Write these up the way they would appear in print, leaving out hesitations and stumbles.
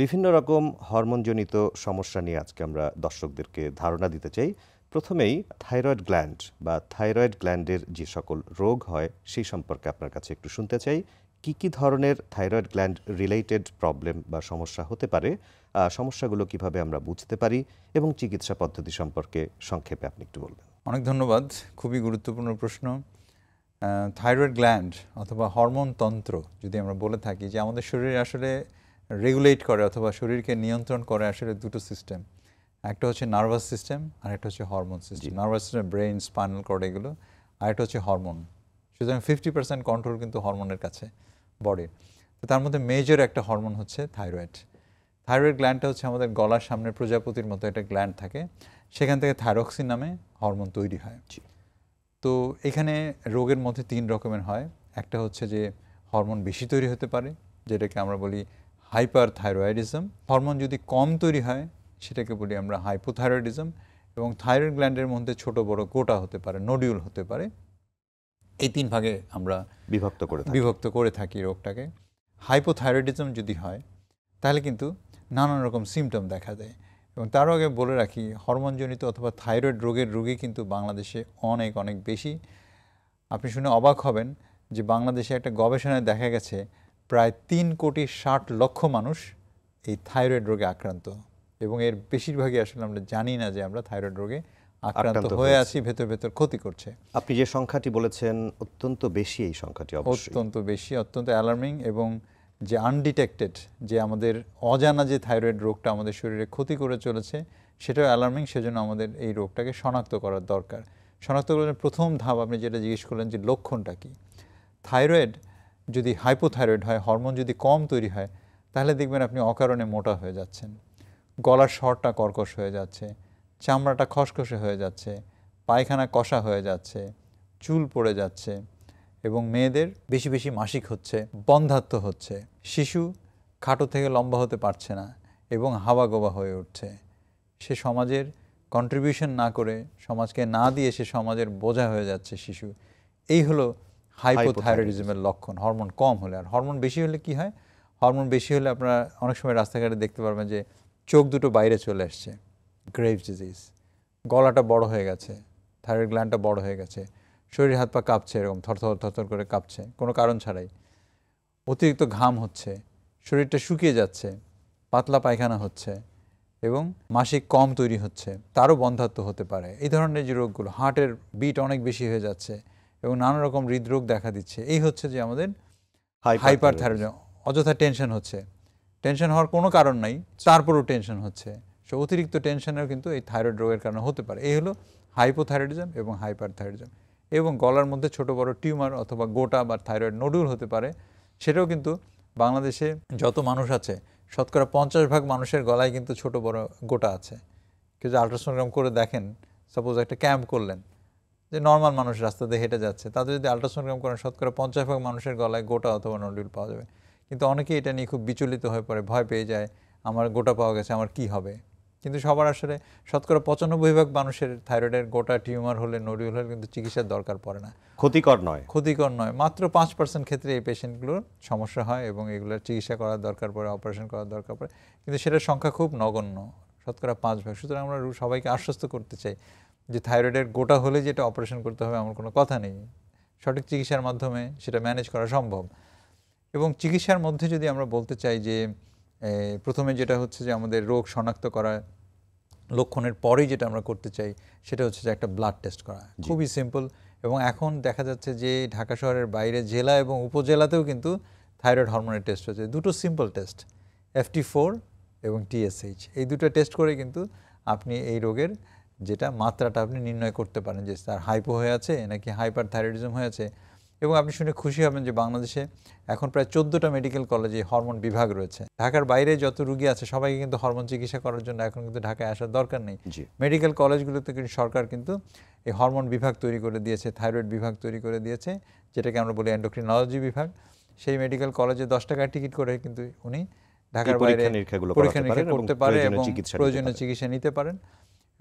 বিভিন্ন রকম হরমোনজনিত সমস্যা নিয়ে আজকে আমরা দর্শকদেরকে ধারণা দিতে চাই। প্রথমেই থাইরয়েড গ্ল্যান্ড বা থাইরয়েড গ্ল্যান্ডের যে সকল রোগ হয় সেই সম্পর্কে আপনার কাছে একটু শুনতে চাই। কি ধরনের থাইরয়েড গ্ল্যান্ড রিলেটেড প্রবলেম বা সমস্যা হতে পারে? সমস্যাগুলো কিভাবে আমরা বুঝতে পারি এবং চিকিৎসা পদ্ধতি সম্পর্কে সংক্ষেপে আপনি একটু বলবেন। অনেক ধন্যবাদ। খুবই গুরুত্বপূর্ণ প্রশ্ন। থাইরয়েড গ্ল্যান্ড অথবা হরমোন তন্ত্র যদি আমরা বলে থাকি যে আমাদের শরীরে আসলে রেগুলেট করে অথবা শরীরকে নিয়ন্ত্রণ করে আসলে দুটো সিস্টেম। একটা হচ্ছে নার্ভাস সিস্টেম আর একটা হচ্ছে hormone system. Nervous system brain, spinal cord এগুলো, আর একটা হচ্ছে হরমোন। সুতরাং 50% কন্ট্রোল কিন্তু হরমোনের কাছে বডির। তো তার মধ্যে মেজর একটা হরমোন হচ্ছে থাইরয়েড। থাইরয়েড গ্ল্যান্ডটা হচ্ছে আমাদের গলার সামনে প্রজাপতির মতো একটা গ্ল্যান্ড থাকে, সেখান থেকে থাইরক্সিন নামে হরমোন তৈরি হয়। তো এখানে রোগের মধ্যে 3 রকমের হয়। একটা হচ্ছে যে হরমোন বেশি তৈরি হতে পারে, যেটাকে আমরা বলি হাইপার থাইরয়েডিজম। হরমোন যদি কম তৈরি হয় সেটাকে বলি আমরা হাইপোথাইরয়েডিজম। এবং থাইরয়েড গ্ল্যান্ডের মধ্যে ছোট বড় গোটা হতে পারে, নোডিউল হতে পারে। এই 3 ভাগে আমরা বিভক্ত করে থাকি রোগটাকে। হাইপোথাইরয়েডিজম যদি হয় তাহলে কিন্তু নানান রকম সিমটম দেখা দেয়। এবং তারও আগে বলে রাখি, হরমোনজনিত অথবা থাইরয়েড রোগের রোগী কিন্তু বাংলাদেশে অনেক অনেক বেশি। আপনি শুনে অবাক হবেন যে বাংলাদেশে একটা গবেষণায় দেখা গেছে প্রায় 3,60,00,000 মানুষ এই থাইরয়েড রোগে আক্রান্ত। এবং এর বেশিরভাগই আসলে আমরা জানি না যে আমরা থাইরয়েড রোগে আক্রান্ত হয়ে আছি, ভেতর ভেতর ক্ষতি করছে। আপনি যে সংখ্যাটি বলেছেন অত্যন্ত বেশি, এই সংখ্যাটি অত্যন্ত বেশি, অত্যন্ত অ্যালার্মিং। এবং যে আনডিটেক্টেড, যে আমাদের অজানা যে থাইরয়েড রোগটা আমাদের শরীরে ক্ষতি করে চলেছে, সেটাও অ্যালার্মিং। সেজন্য আমাদের এই রোগটাকে শনাক্ত করার দরকার। শনাক্ত করার প্রথম ধাপ আপনি যেটা জিজ্ঞেস করলেন যে লক্ষণটা কী। থাইরয়েড যদি হাইপোথাইরয়েড হয়, হরমোন যদি কম তৈরি হয়, তাহলে দেখবেন আপনি অকারণে মোটা হয়ে যাচ্ছেন, গলার স্বরটা কর্কশ হয়ে যাচ্ছে, চামড়াটা খসখসে হয়ে যাচ্ছে, পায়খানা কষা হয়ে যাচ্ছে, চুল পড়ে যাচ্ছে, এবং মেয়েদের বেশি বেশি মাসিক হচ্ছে, বন্ধ্যাত্ব হচ্ছে, শিশু খাটো থেকে লম্বা হতে পারছে না এবং হাওয়াগোবা হয়ে উঠছে। সে সমাজের কন্ট্রিবিউশন না করে, সমাজকে না দিয়ে সে সমাজের বোঝা হয়ে যাচ্ছে শিশু। এই হলো হাইপোথাইরয়েডিজমের লক্ষণ, হরমোন কম হলে। আর হরমোন বেশি হলে কি হয়? হরমোন বেশি হলে আপনারা অনেক সময় রাস্তাঘাটে দেখতে পারবেন যে চোখ দুটো বাইরে চলে আসছে, গ্রেভস ডিজিজ। গলাটা বড় হয়ে গেছে, থাইরয়েড গ্ল্যান্ডটা বড় হয়ে গেছে, শরীর হাত পা কাঁপছে, এরকম থরথর থরথর করে কাঁপছে কোনো কারণ ছাড়াই, অতিরিক্ত ঘাম হচ্ছে, শরীরটা শুকিয়ে যাচ্ছে, পাতলা পায়খানা হচ্ছে, এবং মাসিক কম তৈরি হচ্ছে, তারও বন্ধ্যাত্ব হতে পারে। এই ধরনের যে রোগগুলো, হার্টের বিট অনেক বেশি হয়ে যাচ্ছে এবং নানা রকম হৃদরোগ দেখা দিচ্ছে, এই হচ্ছে যে আমাদের হাইপার থাইরয়েডিজম। অযথা টেনশন হচ্ছে, টেনশন হওয়ার কোনো কারণ নাই, তারপরও টেনশন হচ্ছে। সো অতিরিক্ত টেনশনের কিন্তু এই থাইরয়েড রোগের কারণে হতে পারে। এই হলো হাইপোথাইরয়েডিজম এবং হাইপার থাইরয়েডিজম। এবং গলার মধ্যে ছোট বড় টিউমার অথবা গোটা বা থাইরয়েড নোডুল হতে পারে। সেটাও কিন্তু বাংলাদেশে যত মানুষ আছে শতকরা 50% মানুষের গলায় কিন্তু ছোট বড় গোটা আছে। কেউ যে আলট্রাসোনোগ্রাম করে দেখেন, সাপোজ একটা ক্যাম্প করলেন, যে নর্মাল মানুষ রাস্তা দিয়ে হেঁটে যাচ্ছে, তাদের যদি আলট্রাসোনোগ্রাম করেন শতকরা 50% মানুষের গলায় গোটা অথবা নোডুল পাওয়া যাবে। কিন্তু অনেকেই এটা নিয়ে খুব বিচলিত হয়ে পড়ে, ভয় পেয়ে যায়, আমার গোটা পাওয়া গেছে, আমার কি হবে। কিন্তু সবার আসলে শতকরা 95% মানুষের থাইরয়েডের গোটা টিউমার হলে, নোডিউল হলে কিন্তু চিকিৎসার দরকার পড়ে না, ক্ষতিকর নয়। মাত্র 5% ক্ষেত্রে এই পেশেন্টগুলোর সমস্যা হয় এবং এগুলোর চিকিৎসা করার দরকার পড়ে, অপারেশন করার দরকার পড়ে। কিন্তু সেটার সংখ্যা খুব নগণ্য, শতকরা 5%। সুতরাং আমরা সবাইকে আশ্বস্ত করতে চাই যে থাইরয়েডের গোটা হলে যেটা অপারেশন করতে হবে এমন কোনো কথা নেই। সঠিক চিকিৎসার মাধ্যমে সেটা ম্যানেজ করা সম্ভব। এবং চিকিৎসার মধ্যে যদি আমরা বলতে চাই যে প্রথমে যেটা হচ্ছে যে আমাদের রোগ শনাক্ত করা, লক্ষণের পরেই যেটা আমরা করতে চাই সেটা হচ্ছে যে একটা ব্লাড টেস্ট করা। খুবই সিম্পল। এবং এখন দেখা যাচ্ছে যে ঢাকা শহরের বাইরে জেলা এবং উপজেলাতেও কিন্তু থাইরয়েড হরমোনের টেস্ট হচ্ছে। দুটো সিম্পল টেস্ট, FT4 এবং TSH। এই দুটো টেস্ট করে কিন্তু আপনি এই রোগের যেটা মাত্রাটা আপনি নির্ণয় করতে পারেন যে তার হাইপো হয়ে আছে নাকি হাইপার থাইরয়েডিজম হয়েছে। এবং আপনি শুনে খুশি হবেন যে বাংলাদেশে এখন প্রায় 14টা মেডিকেল কলেজে হরমোন বিভাগ রয়েছে। ঢাকার বাইরে যত রুগী আছে সবাইকে কিন্তু হরমোন চিকিৎসা করার জন্য এখন কিন্তু ঢাকায় আসার দরকার নেই। মেডিকেল কলেজগুলোতে কিন্তু সরকার কিন্তু এই হরমোন বিভাগ তৈরি করে দিয়েছে, থাইরয়েড বিভাগ তৈরি করে দিয়েছে, যেটাকে আমরা বলি এন্ডোক্রিনোলজি বিভাগ। সেই মেডিকেল কলেজে 10 টাকার টিকিট করে কিন্তু উনি ঢাকার বাইরে পরীক্ষা নিরীক্ষা করতে পারে এবং প্রয়োজনীয় চিকিৎসা নিতে পারেন।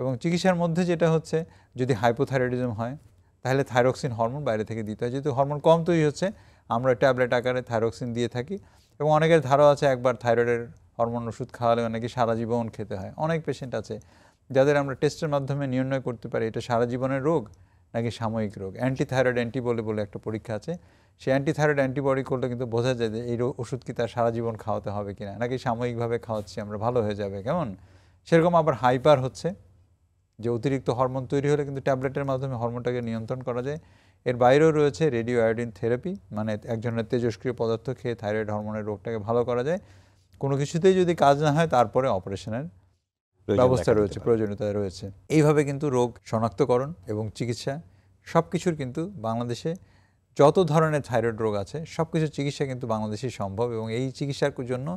এবং চিকিৎসার মধ্যে যেটা হচ্ছে, যদি হাইপোথাইরয়েডিজম হয় তাহলে থাইরক্সিন হরমোন বাইরে থেকে দিতে হয়। যেহেতু হরমোন কম তৈরি হচ্ছে, আমরা ট্যাবলেট আকারে থাইরক্সিন দিয়ে থাকি। এবং অনেকের ধারণা আছে একবার থাইরয়েডের হরমোন ওষুধ খাওয়ালে নাকি সারা জীবন খেতে হয়। অনেক পেশেন্ট আছে যাদের আমরা টেস্টের মাধ্যমে নির্ণয় করতে পারি এটা সারা জীবনের রোগ নাকি সাময়িক রোগ। অ্যান্টিথাইরয়েড অ্যান্টিবডি বলে একটা পরীক্ষা আছে, সেই অ্যান্টিথাইরয়েড অ্যান্টিবডি করলে কিন্তু বোঝা যায় যে এই ওষুধ কি তার সারা জীবন খাওয়াতে হবে কিনা, নাকি সাময়িকভাবে খাওয়াচ্ছি আমরা ভালো হয়ে যাবে কেমন। সেরকম আবার হাইপার হচ্ছে যে অতিরিক্ত হরমোন তৈরি হলে কিন্তু ট্যাবলেটের মাধ্যমে হরমোনটাকে নিয়ন্ত্রণ করা যায়। এর বাইরেও রয়েছে রেডিও আয়োডিন থেরাপি, মানে এক ধরনের তেজস্ক্রিয় পদার্থ খেয়ে থাইরয়েড হরমোনের রোগটাকে ভালো করা যায়। কোনো কিছুতেই যদি কাজ না হয় তারপরে অপারেশনের ব্যবস্থা রয়েছে, প্রয়োজনীয়তা রয়েছে। এইভাবে কিন্তু রোগ শনাক্তকরণ এবং চিকিৎসা সব কিছুর কিন্তু বাংলাদেশে যত ধরনের থাইরয়েড রোগ আছে সব কিছুর চিকিৎসা কিন্তু বাংলাদেশেই সম্ভব, এবং এই চিকিৎসার জন্য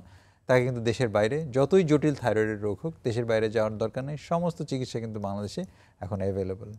তাকে কিন্তু দেশের বাইরে যতই জটিল থাইরয়েডের রোগ হোক দেশের বাইরে যাওয়ার দরকার নেই, সমস্ত চিকিৎসা কিন্তু বাংলাদেশে এখন অ্যাভেলেবল।